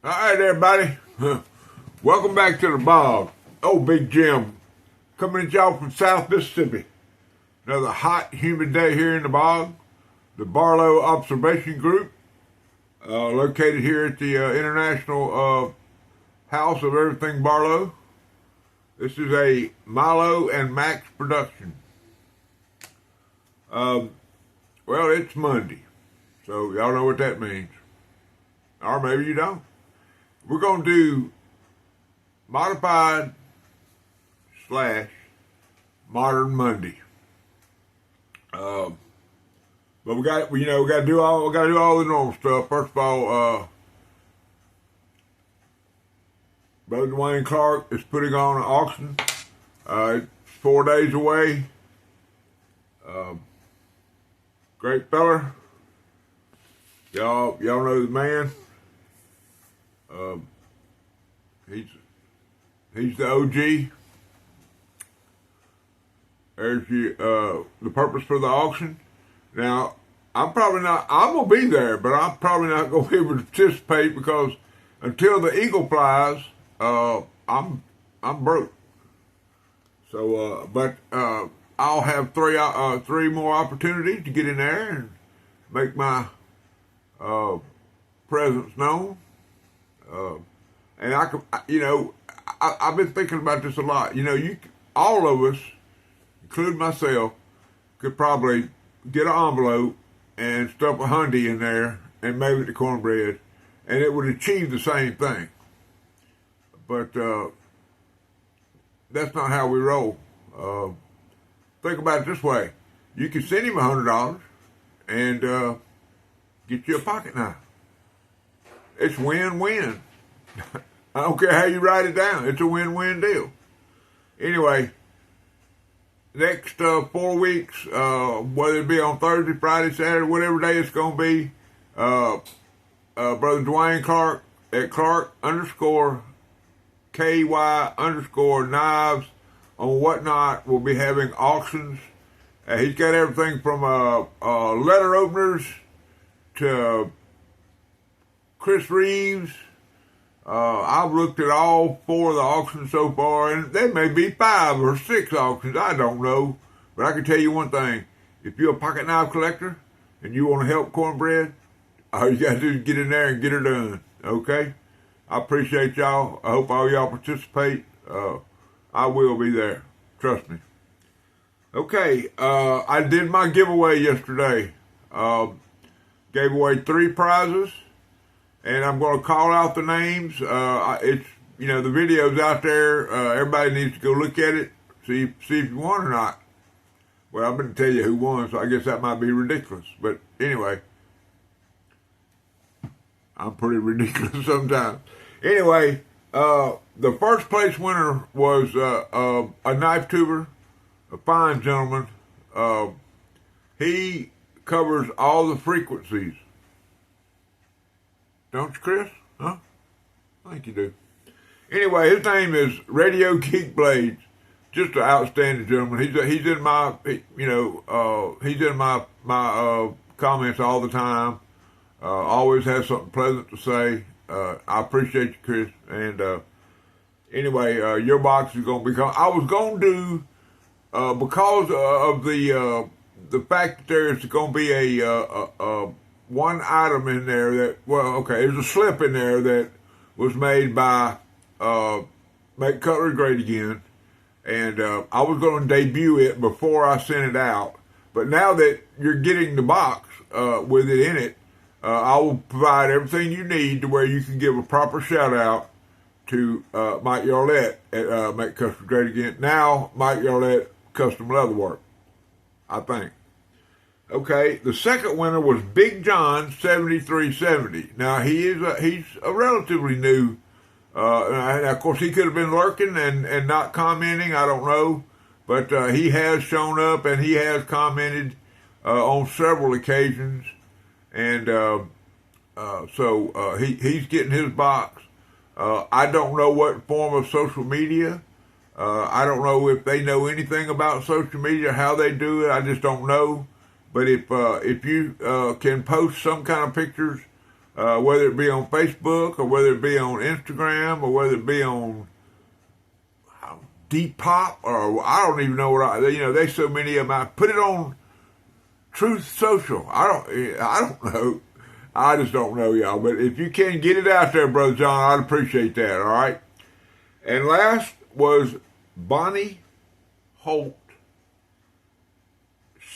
All right, everybody. Welcome back to the bog. Oh, Big Jim, coming at y'all from South Mississippi. Another hot, humid day here in the bog. The Barlow Observation Group, located here at the International House of Everything Barlow. This is a Milo and Max production. Well, it's Monday, so y'all know what that means. Or maybe you don't. We're going to do modified / modern Monday. But we got to do all the normal stuff. First of all, Brother Dwayne Clark is putting on an auction. It's 4 days away. Great feller. Y'all know the man. He's the OG. There's the purpose for the auction. Now, I'm gonna be there, but I'm probably not gonna be able to participate because until the eagle flies, I'm broke. So, but I'll have three more opportunities to get in there and make my presence known. And I've been thinking about this a lot. All of us, including myself, could probably get an envelope and stuff a hundy in there and mail it to cornbread, and it would achieve the same thing. But that's not how we roll. Think about it this way: you can send him $100 and get you a pocket knife. It's win-win. I don't care how you write it down. It's a win-win deal. Anyway, next 4 weeks, whether it be on Thursday, Friday, Saturday, whatever day it's going to be, Brother Dwayne Clark at Clark_KY_knives on Whatnot will be having auctions. He's got everything from letter openers to Chris Reeves. I've looked at all 4 of the auctions so far, and there may be 5 or 6 auctions. I don't know. But I can tell you one thing. If you're a pocket knife collector and you want to help cornbread, all you got to do is get in there and get her done. Okay? I appreciate y'all. I hope all y'all participate. I will be there. Trust me. Okay. I did my giveaway yesterday. Gave away 3 prizes. And I'm going to call out the names. The video's out there. Everybody needs to go look at it, see if you won or not. Well, I'm going to tell you who won, so I guess that might be ridiculous. But anyway, I'm pretty ridiculous sometimes. Anyway, the first place winner was a knife tuber, a fine gentleman. He covers all the frequencies. Don't you, Chris? Huh? I think you do. Anyway, his name is Radio Geek Blades. Just an outstanding gentleman. He's in my comments all the time. Always has something pleasant to say. I appreciate you, Chris. And anyway, your box is going to be coming. I was going to do because of the fact that there's going to be a one item in there there's a slip in there that was made by Make Cutlery Great Again, and I was going to debut it before I sent it out, but now that you're getting the box with it in it, I will provide everything you need to where you can give a proper shout out to Mike Yarlett at Make Cutlery Great Again. Now Mike Yarlett Custom Leatherwork, I think. Okay, the second winner was Big John 7370. Now he's a relatively new. And of course, he could have been lurking and not commenting. I don't know, but he has shown up and he has commented on several occasions, and so he's getting his box. I don't know what form of social media. I don't know if they know anything about social media, how they do it. I just don't know. But if you can post some kind of pictures whether it be on Facebook or whether it be on Instagram or whether it be on Depop or I don't even know there's so many of them. I put it on Truth Social. I don't know. I just don't know, y'all. But if you can get it out there, Brother John, I'd appreciate that, all right? And last was Bonnie Holt,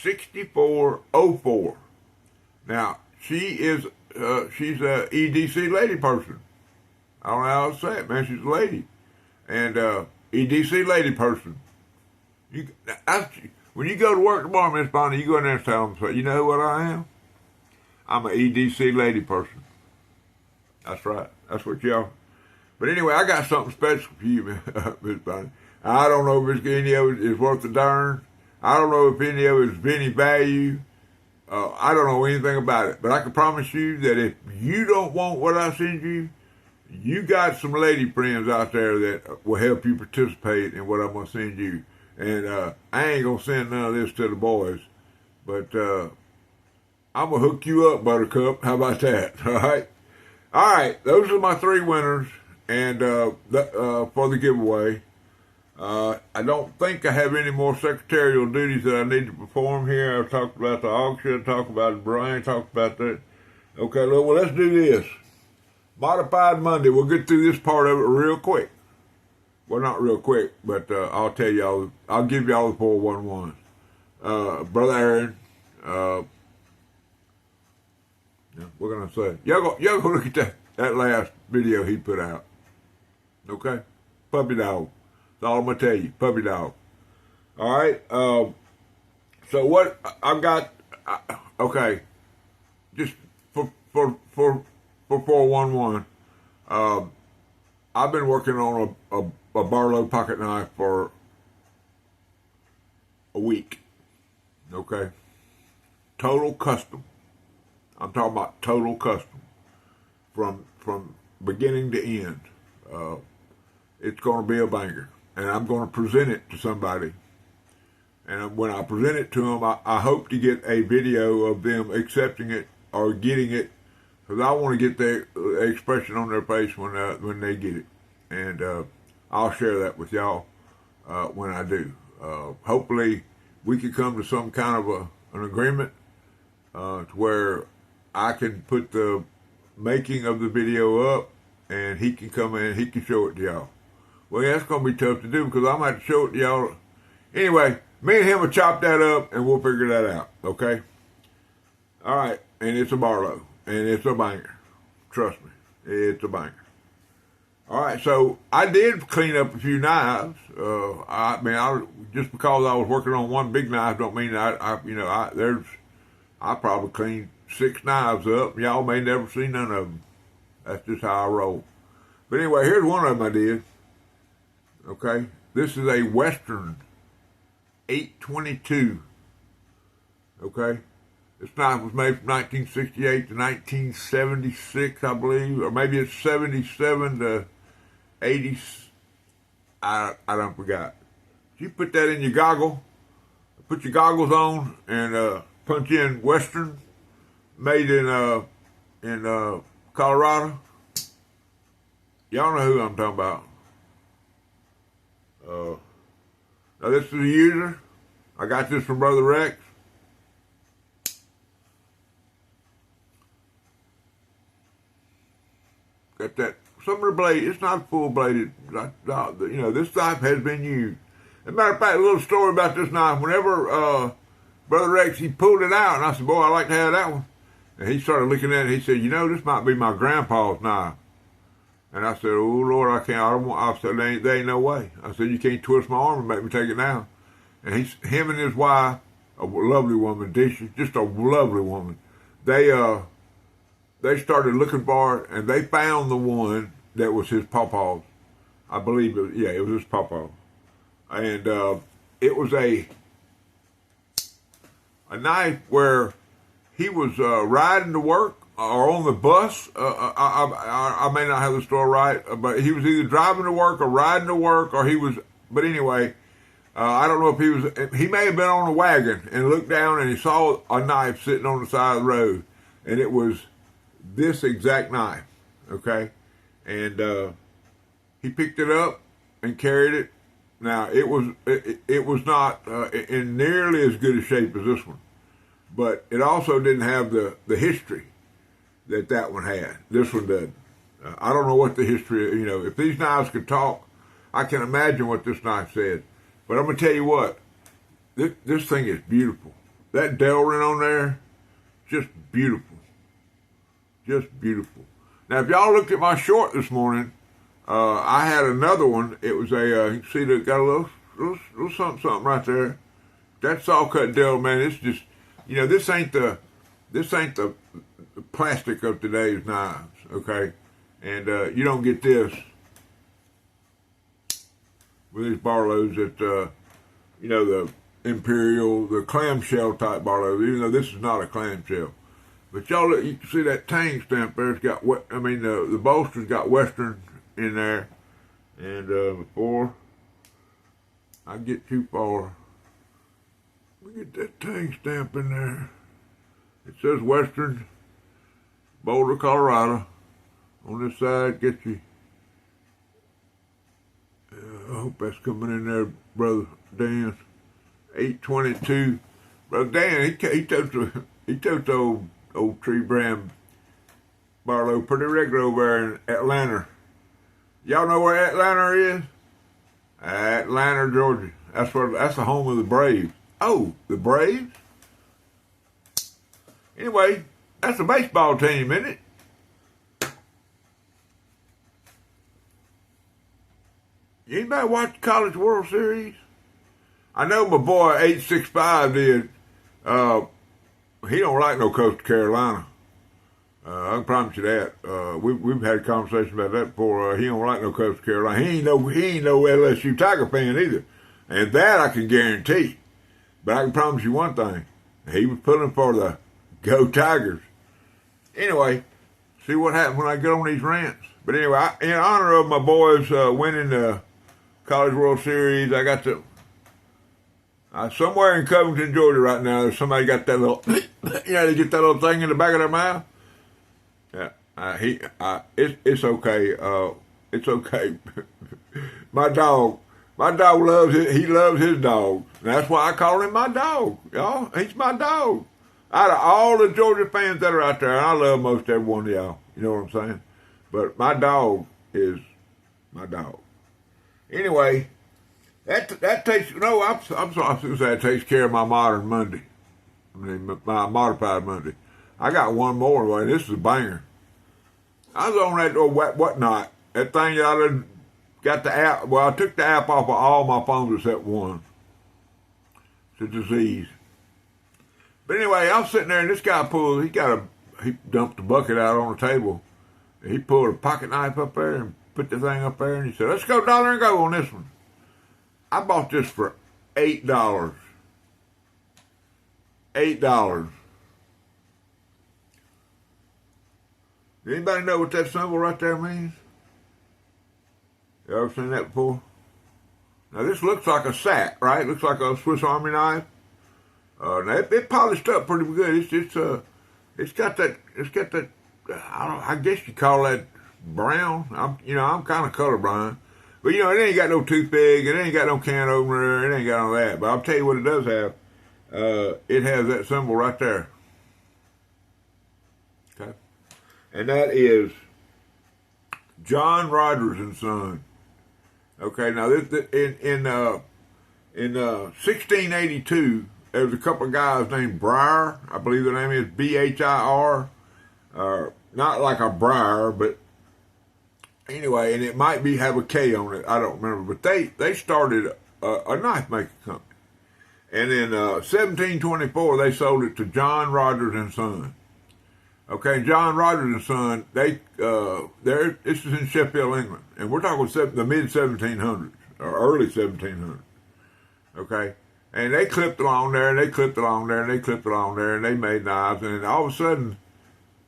6404. Now, she's a EDC lady person. I don't know how to say it, man. She's a lady. And EDC lady person. When you go to work tomorrow, Miss Bonnie, you go in there and tell them, so you know what I am? I'm an EDC lady person. That's right. That's what y'all. But anyway, I got something special for you, Miss Bonnie. I don't know if any of it is worth a darn. I don't know if any of it is of any value. I don't know anything about it. But I can promise you that if you don't want what I send you, you got some lady friends out there that will help you participate in what I'm going to send you. And I ain't going to send none of this to the boys. But I'm going to hook you up, Buttercup. How about that? All right? All right. Those are my three winners and for the giveaway. I don't think I have any more secretarial duties that I need to perform here. I've talked about the auction, talked about Brian, talked about that. Okay, well, let's do this. Modified Monday. We'll get through this part of it real quick. Well, not real quick, but I'll tell y'all. I'll give y'all the 411. Brother Aaron. What can I say? Y'all go look at that last video he put out. Okay, puppy dog. That's all I'm gonna tell you. Puppy dog. All right. So what I got? Okay, just for 411. I've been working on a Barlow pocket knife for a week. Okay, total custom. I'm talking about total custom from beginning to end. It's going to be a banger. And I'm going to present it to somebody. And when I present it to them, I hope to get a video of them accepting it or getting it, because I want to get their expression on their face when they get it. And I'll share that with y'all when I do. Hopefully, we can come to some kind of an agreement to where I can put the making of the video up, and he can come in, he can show it to y'all. Well, yeah, that's going to be tough to do because I'm going to have to show it to y'all. Anyway, me and him will chop that up and we'll figure that out, okay? All right, and it's a Barlow, and it's a banger. Trust me, it's a banger. All right, so I did clean up a few knives. Just because I was working on one big knife don't mean I probably cleaned 6 knives up. Y'all may never see none of them. That's just how I roll. But anyway, here's one of them I did. Okay, this is a Western 822. Okay, this knife was made from 1968 to 1976, I believe, or maybe it's 77 to 80. I don't forgot. You put that in your goggle, put your goggles on, and punch in Western, made in Colorado. Y'all know who I'm talking about. Now this is a user. I got this from Brother Rex. Got that. Some of the blade, it's not full bladed. This knife has been used. As a matter of fact, a little story about this knife. Whenever Brother Rex, he pulled it out, and I said, boy, I'd like to have that one. And he started looking at it, he said, this might be my grandpa's knife. And I said, oh, Lord, I can't. I said, there ain't no way. I said, you can't twist my arm and make me take it down. And him and his wife, a lovely woman, just a lovely woman, they started looking for it, and they found the one that was his pawpaw's. I believe it was his pawpaw. And it was a knife where he was riding to work, or on the bus. I may not have the story right, but he was either driving to work or riding to work, or he was. But anyway, I don't know if he was. He may have been on a wagon and looked down and he saw a knife sitting on the side of the road, and it was this exact knife, okay? And he picked it up and carried it. Now it was not in nearly as good a shape as this one, but it also didn't have the history that one had. This one doesn't. I don't know what the history. If these knives could talk, I can imagine what this knife said. But I'm gonna tell you what, this thing is beautiful. That Delrin on there, just beautiful, just beautiful. Now, if y'all looked at my short this morning, I had another one. It was you can see that got a little something right there. That saw cut Delrin, man. It's just, this ain't the plastic of today's knives, okay? And you don't get this with these Barlows that the Imperial, the clamshell type Barlow, even though this is not a clamshell. But y'all look, you can see that tang stamp there. It's got the bolster's got Western in there. And before I get too far, we get that tang stamp in there. It says Western, Boulder, Colorado. On this side, get you. I hope that's coming in there, Brother Dan. 822. Brother Dan, he took the old tree brand Barlow pretty regular over there in Atlanta. Y'all know where Atlanta is? Atlanta, Georgia. That's the home of the Braves. Oh, the Braves? Anyway, that's a baseball team, isn't it? Anybody watch the College World Series? I know my boy 865 did. He don't like no Coastal Carolina. I can promise you that. We've had a conversation about that before. He don't like no Coastal Carolina. He ain't no LSU Tiger fan either, and that I can guarantee. But I can promise you one thing: he was pulling for the Go Tigers. Anyway, see what happens when I get on these rants. But anyway, in honor of my boys winning the College World Series, I got to. Somewhere in Covington, Georgia, right now, there's somebody got that little, they get that little thing in the back of their mouth. Yeah, it's okay. It's okay. my dog loves it. He loves his dog. That's why I call him my dog. Y'all, he's my dog. Out of all the Georgia fans that are out there, and I love most every one of y'all. You know what I'm saying? But my dog is my dog. Anyway. That takes I'm sorry, I was going to say it takes care of my modern Monday. My modified Monday. I got one more, and this is a banger. I was on that whatnot, that thing that I done got the app. Well, I took the app off of all my phones except one. It's a disease. But anyway, I'm sitting there, and this guy he dumped the bucket out on the table. He pulled a pocket knife up there and put the thing up there, and he said, "Let's go dollar and go on this one." I bought this for $8. $8. Anybody know what that symbol right there means? You ever seen that before? Now this looks like a sack, right? Looks like a Swiss Army knife. Now it polished up pretty good. It's got that. I guess you call that brown. I'm kind of colorblind. But, it ain't got no toothpick, it ain't got no can opener, it ain't got all that. But I'll tell you what it does have. It has that symbol right there. Okay? And that is John Rogers and Son. Okay, now this in 1682, there was a couple of guys named Briar. I believe their name is Bhir. Not like a briar, but anyway, and it might have a K on it. I don't remember. But they started a knife making company. And in 1724, they sold it to John Rogers and Son. Okay, John Rogers and Son, this is in Sheffield, England. And we're talking the mid-1700s, or early 1700s. Okay? And they clipped along there, and they clipped along there, and they clipped along there, and they made knives. And all of a sudden,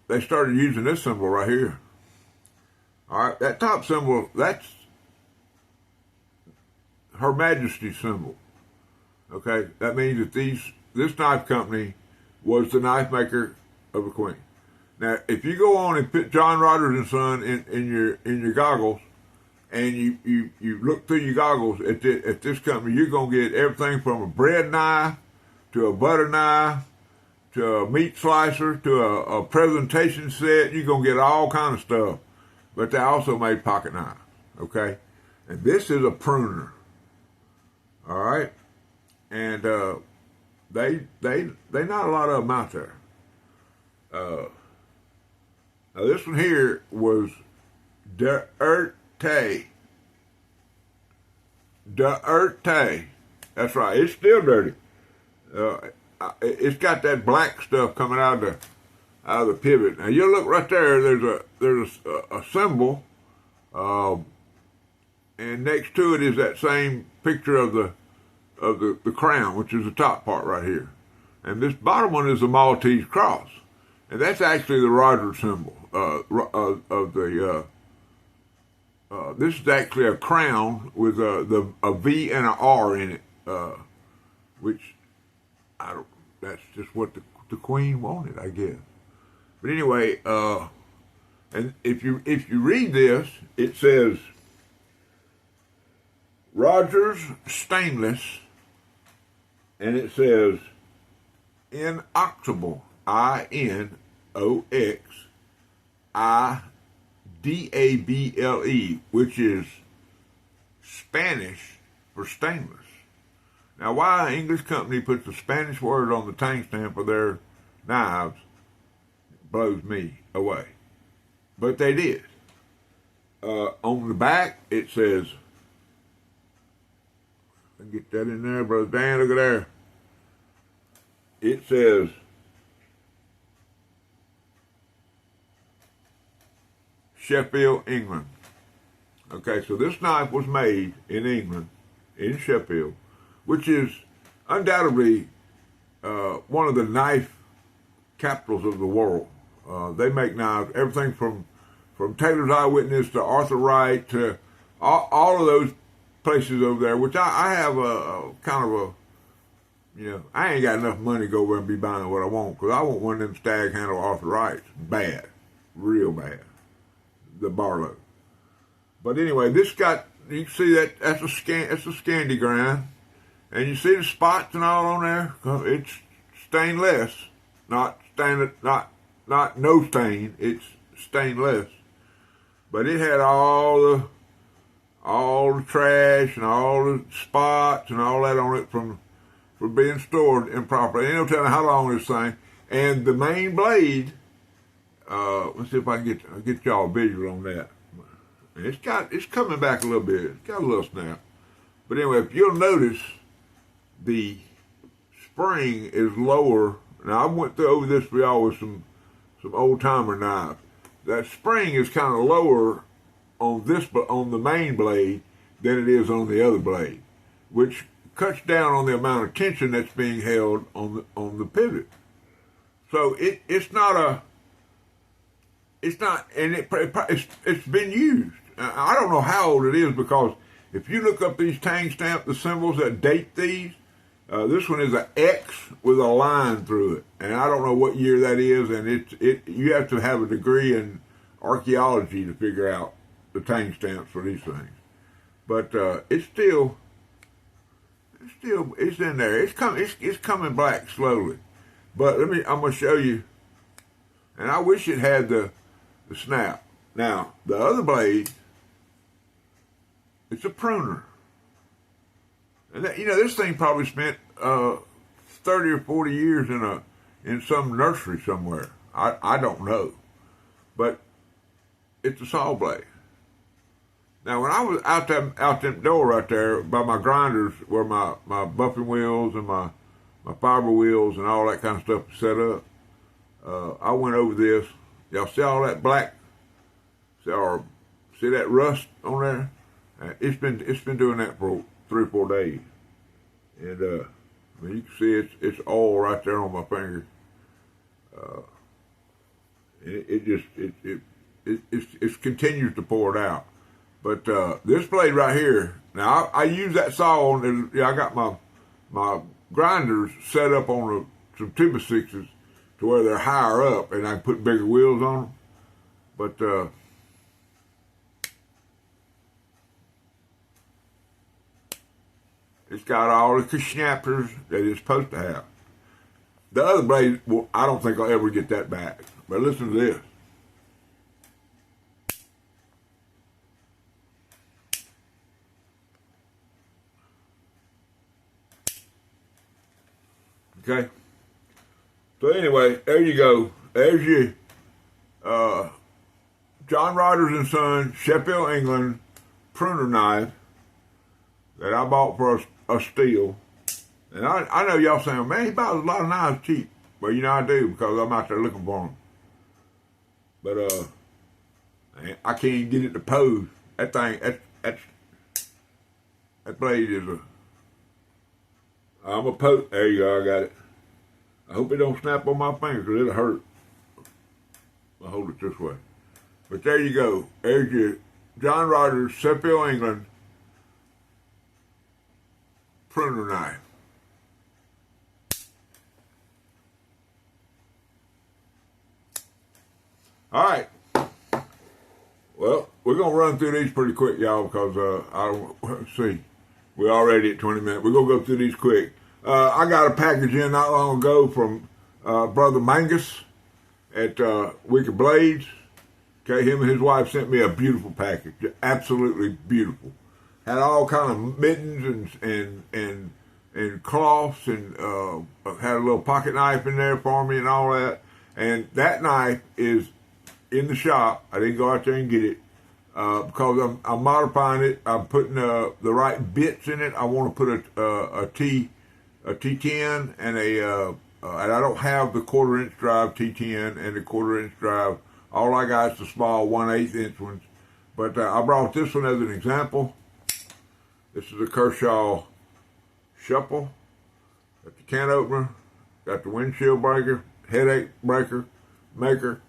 they started using this symbol right here. All right, that top symbol, that's Her Majesty's symbol. Okay, that means that this knife company was the knife maker of the Queen. Now, if you go on and put John Rogers and Son in your goggles, and you look through your goggles at this company, you're gonna get everything from a bread knife to a butter knife to a meat slicer to a presentation set. You're gonna get all kind of stuff. But they also made pocket knives. Okay, and this is a pruner. All right, and they not a lot of them out there. Now this one here was Dirty. That's right. It's still dirty. It's got that black stuff coming out of the pivot. Now you look right there. There's a symbol, and next to it is that same picture of the crown, which is the top part right here. And this bottom one is the Maltese cross, and that's actually the Rogers symbol of the. This is actually a crown with a V and an R in it, which I don't. That's just what the Queen wanted, I guess. But anyway, and if you read this, it says Rogers Stainless, and it says inoxidable, INOXIDABLE, which is Spanish for stainless. Now, why an English company puts a Spanish word on the tank stamp of their knives blows me away. But they did. On the back, it says, I can get that in there, Brother Dan, look at there. It says, Sheffield, England. Okay, so this knife was made in England, in Sheffield, which is undoubtedly one of the knife capitals of the world. They make knives, everything from Taylor's Eyewitness to Arthur Wright to all of those places over there, which I have a kind of a, I ain't got enough money to go over and be buying what I want, because I want one of them stag handle Arthur Wrights. Bad. Real bad. The Barlow. But anyway, this got, you can see that's a Scandi grind. And you see the spots and all on there? It's stainless, not no stain. It's stainless. But it had all the trash and all the spots and all that on it from being stored improperly. Ain't no telling how long this thing. And the main blade, let's see if I can get y'all a visual on that. And it's coming back a little bit. It's got a little snap. But anyway, if you'll notice, the spring is lower. Now I went through over this for y'all with some old timer knives. That spring is kind of lower on the main blade than it is on the other blade, which cuts down on the amount of tension that's being held on the pivot. So it's been used. I don't know how old it is, because if you look up these tang stamp, the symbols that date these, this one is an X with a line through it, and I don't know what year that is. And you have to have a degree in archaeology to figure out the tang stamps for these things. But it's in there. It's coming back slowly. But I'm gonna show you, and I wish it had the snap. Now the other blade, it's a pruner. And this thing probably spent 30 or 40 years in some nursery somewhere. I don't know, but it's a saw blade. Now, when I was out that door right there by my grinders, where my buffing wheels and my fiber wheels and all that kind of stuff was set up, I went over this. Y'all see all that black? See that rust on there? It's been doing that for 3 or 4 days, and you can see it's oil right there on my finger. It continues to pour it out. But this blade right here, now I use that saw on. I got my grinders set up on some 2x6s to where they're higher up and I can put bigger wheels on them. But it's got all the snappers that it's supposed to have. The other blade, well, I don't think I'll ever get that back. But listen to this. Okay. So anyway, there you go. There's your John Rodgers and Son Sheffield, England pruner knife that I bought for a steal. And I know y'all saying, man, he buys a lot of knives cheap. Well, you know I do because I'm out there looking for them. But I can't even get it to pose. That thing, that blade is I'm a poke. There you go, I got it. I hope it don't snap on my finger because it'll hurt. I'll hold it this way. But there you go. There's your John Rodgers, Sheffield, England pruner knife. All right. Well, we're going to run through these pretty quick, y'all, because I don't see. We're already at 20 minutes. We're going to go through these quick. I got a package in not long ago from Brother Mangus at Wicked Blades. Okay, him and his wife sent me a beautiful package. Absolutely beautiful. Had all kind of mittens and cloths and had a little pocket knife in there for me and all that. And that knife is in the shop. I didn't go out there and get it because I'm modifying it. I'm putting the right bits in it. I want to put a T10 and and I don't have the 1/4 inch drive T10 and the 1/4 inch drive. All I got is the small 1/8 inch ones. But I brought this one as an example. This is a Kershaw Shuffle. Got the can opener, got the windshield breaker, headache breaker, maker.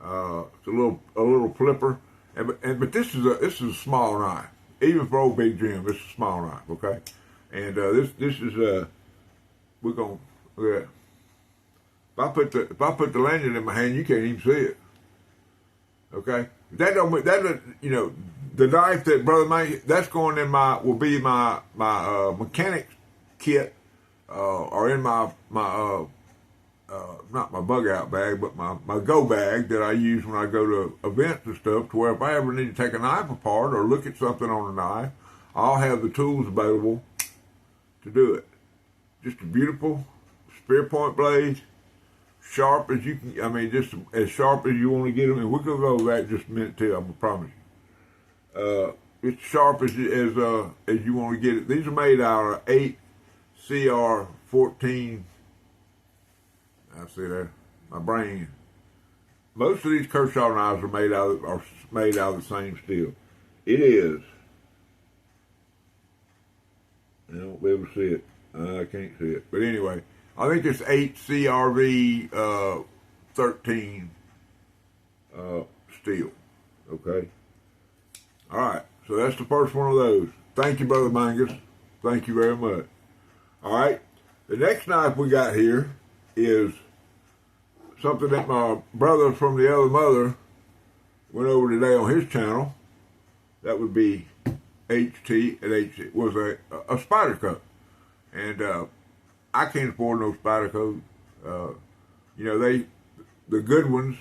It's a little flipper. But this is a small knife. Even for old Big Jim, this is a small knife, okay? And this is we're gonna look at. If I put the lanyard in my hand, you can't even see it. Okay? The knife that Brother Mike, that's going in will be my mechanics kit, or in my not my bug out bag, but my go bag that I use when I go to events and stuff, to where if I ever need to take a knife apart or look at something on a knife, I'll have the tools available to do it. Just a beautiful spear point blade, sharp as you can, just as sharp as you want to get them, and we're going to go over that in just a minute too, I promise you. It's sharp as you want to get it. These are made out of 8 CR14. I see there. My brain. Most of these Kershaw knives are made out of the same steel. It is. I won't be able to see it. I can't see it. But anyway, I think it's 8 CRV 13 steel. Okay. All right. So that's the first one of those. Thank you, Brother Mangus. Thank you very much. All right. The next knife we got here is something that my brother from the other mother went over today on his channel. That would be HT and HT. Was a Spyderco. And I can't afford no Spyderco. The good ones,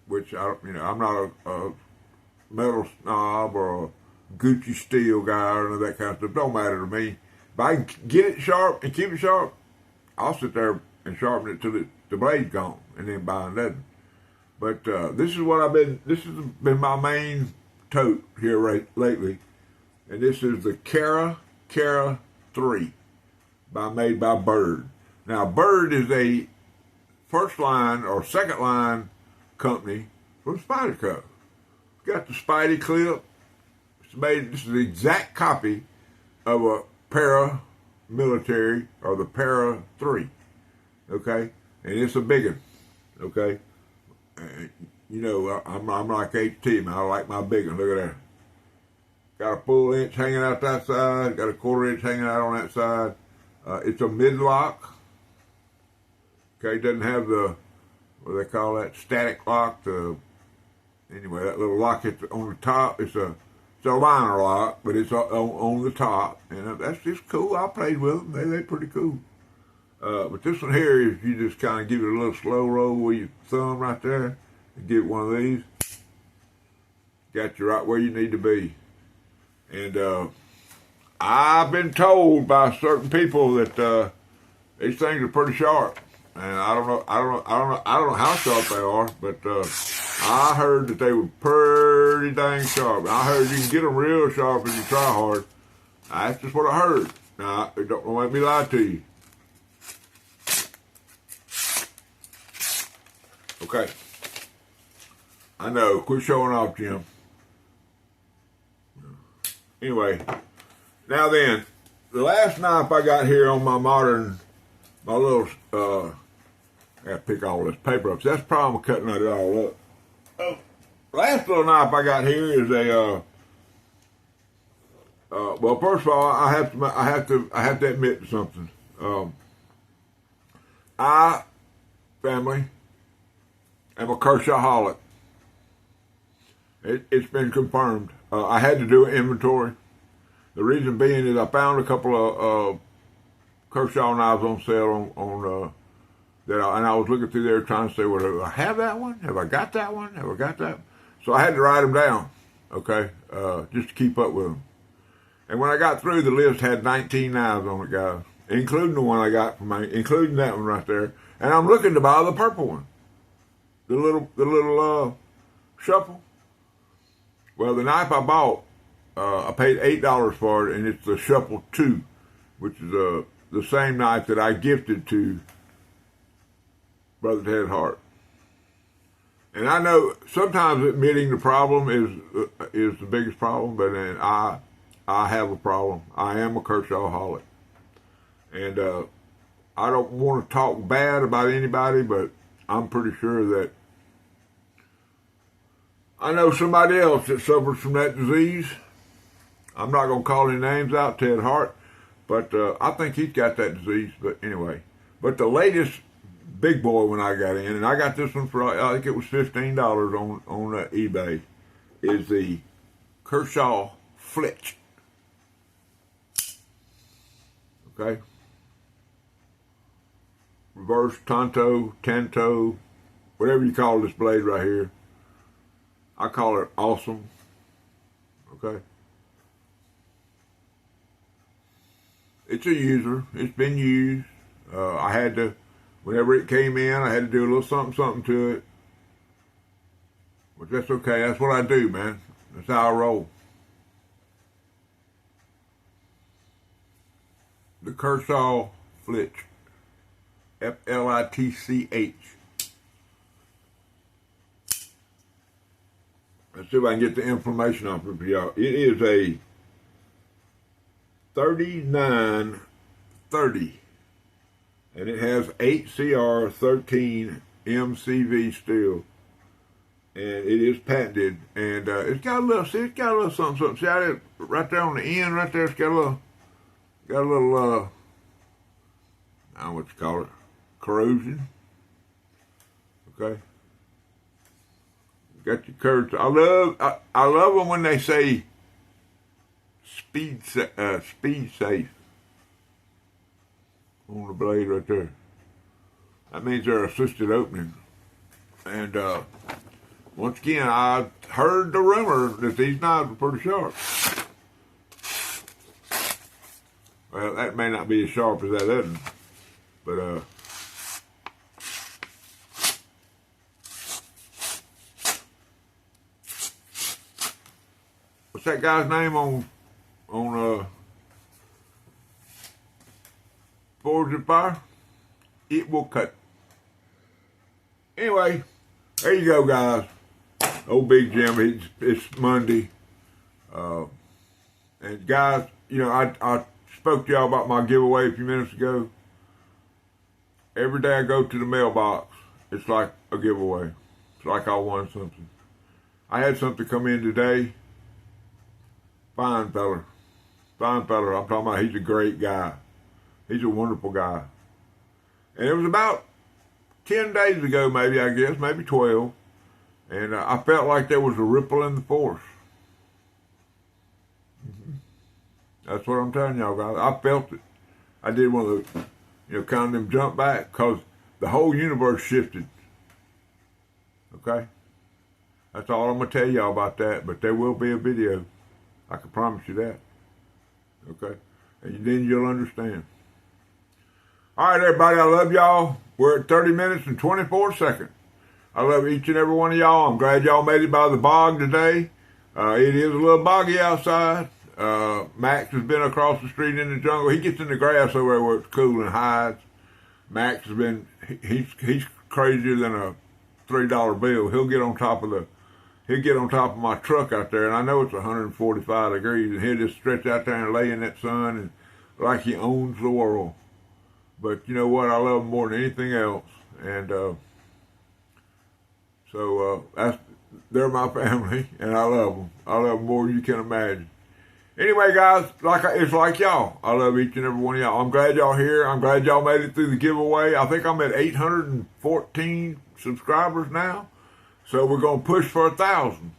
which I'm not a metal snob or a Gucci steel guy or none of that kind of stuff. Don't matter to me. If I can get it sharp and keep it sharp, I'll sit there and sharpen it till the blade's gone, and then buy another. But this has been my main tote here lately, and this is the Kara 3 made by Bird. Now Bird is a first line or second line company from Spyderco. It's got the Spidey clip. This is the exact copy of a Para military, or the Para 3. Okay, and it's a big one. Okay, I'm like HT, man. I like my big one. Look at that. Got a full inch hanging out that side. Got a 1/4 inch hanging out on that side. It's a mid-lock. Okay, it doesn't have the, what do they call that, static lock. Anyway, that little lock on the top. It's a liner lock, but it's on the top, and that's just cool. I played with them. They're pretty cool. But this one here is you just kind of give it a little slow roll with your thumb right there and get one of these. Got you right where you need to be. And I've been told by certain people that these things are pretty sharp. And I don't know how sharp they are, but I heard that they were pretty dang sharp. I heard you can get them real sharp if you try hard. That's just what I heard. Now, don't let me lie to you. Okay. I know. Quit showing off, Jim. Anyway, now then, the last knife I got here on my little, I gotta pick all this paper up. So that's the problem with cutting it all up. Oh, last little knife I got here is a, well, first of all, I have to admit to something. Family, am a Kershawholic. It's been confirmed. I had to do an inventory. The reason being is I found a couple of Kershaw knives on sale on and I was looking through there trying to say, well, do I have that one? Have I got that one? Have I got that? So I had to write them down, okay, just to keep up with them. And when I got through, the list had 19 knives on it, guys, including the one I got including that one right there. And I'm looking to buy the purple one, the little shuffle. Well, the knife I bought, I paid $8 for it, and it's the Shuffle 2, which is the same knife that I gifted to Brother Ted Hart. And I know sometimes admitting the problem is the biggest problem, but then I have a problem. I am a Kershawholic. And I don't want to talk bad about anybody, but I'm pretty sure that I know somebody else that suffers from that disease. I'm not going to call any names out, Ted Hart, but I think he's got that disease. But anyway, but the latest big boy when I got in, and I got this one for, I think it was $15 on eBay, is the Kershaw Fletch. Okay? Reverse Tanto, whatever you call this blade right here. I call it awesome. Okay? It's a user. It's been used. I had to, whenever it came in, I had to do a little something to it. But that's okay. That's what I do, man. That's how I roll. The Kershaw Flitch. Flitch. Let's see if I can get the information off of y'all. It is a 3930, and it has 8CR13 MCV steel, and it is patented. And it's got a little, something. See how it right there on the end, right there. It's got a little, I don't know what you call it, corrosion. Okay. Got your curves. I love them when they say speed safe on the blade right there. That means they're assisted opening. And once again, I heard the rumor that these knives are pretty sharp. Well, that may not be as sharp as that other one, but what's that guy's name on Forged in Fire? It will cut. Anyway, there you go, guys. Old Big Jim, it's Monday. And guys, you know, I spoke to y'all about my giveaway a few minutes ago. Every day I go to the mailbox, it's like a giveaway. It's like I won something. I had something come in today. Fine feller. I'm talking about he's a great guy. He's a wonderful guy. And it was about 10 days ago, maybe, I guess, maybe 12. And I felt like there was a ripple in the force. That's what I'm telling y'all guys. I felt it. I did one of the, kind of them jump back because the whole universe shifted. Okay? That's all I'm going to tell y'all about that, but there will be a video. I can promise you that. Okay? And then you'll understand. All right, everybody, I love y'all. We're at 30 minutes and 24 seconds. I love each and every one of y'all. I'm glad y'all made it by the bog today. It is a little boggy outside. Max has been across the street in the jungle. He gets in the grass over there where it's cool and hides. Max has been, he's crazier than a $3 bill. He'll get on top of my truck out there, and I know it's 145 degrees, and he'll just stretch out there and lay in that sun and like he owns the world. But you know what? I love him more than anything else, and so they're my family, and I love them. I love them more than you can imagine. Anyway, guys, it's like y'all. I love each and every one of y'all. I'm glad y'all here. I'm glad y'all made it through the giveaway. I think I'm at 814 subscribers now. So we're going to push for 1,000.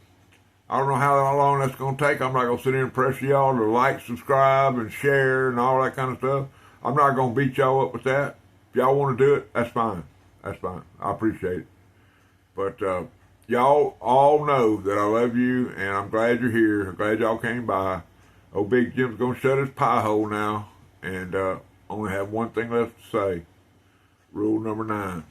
I don't know how long that's going to take. I'm not going to sit here and pressure y'all to like, subscribe, and share, and all that kind of stuff. I'm not going to beat y'all up with that. If y'all want to do it, that's fine. That's fine. I appreciate it. But y'all all know that I love you, and I'm glad you're here. I'm glad y'all came by. Old Big Jim's going to shut his pie hole now, and only have one thing left to say. Rule number 9.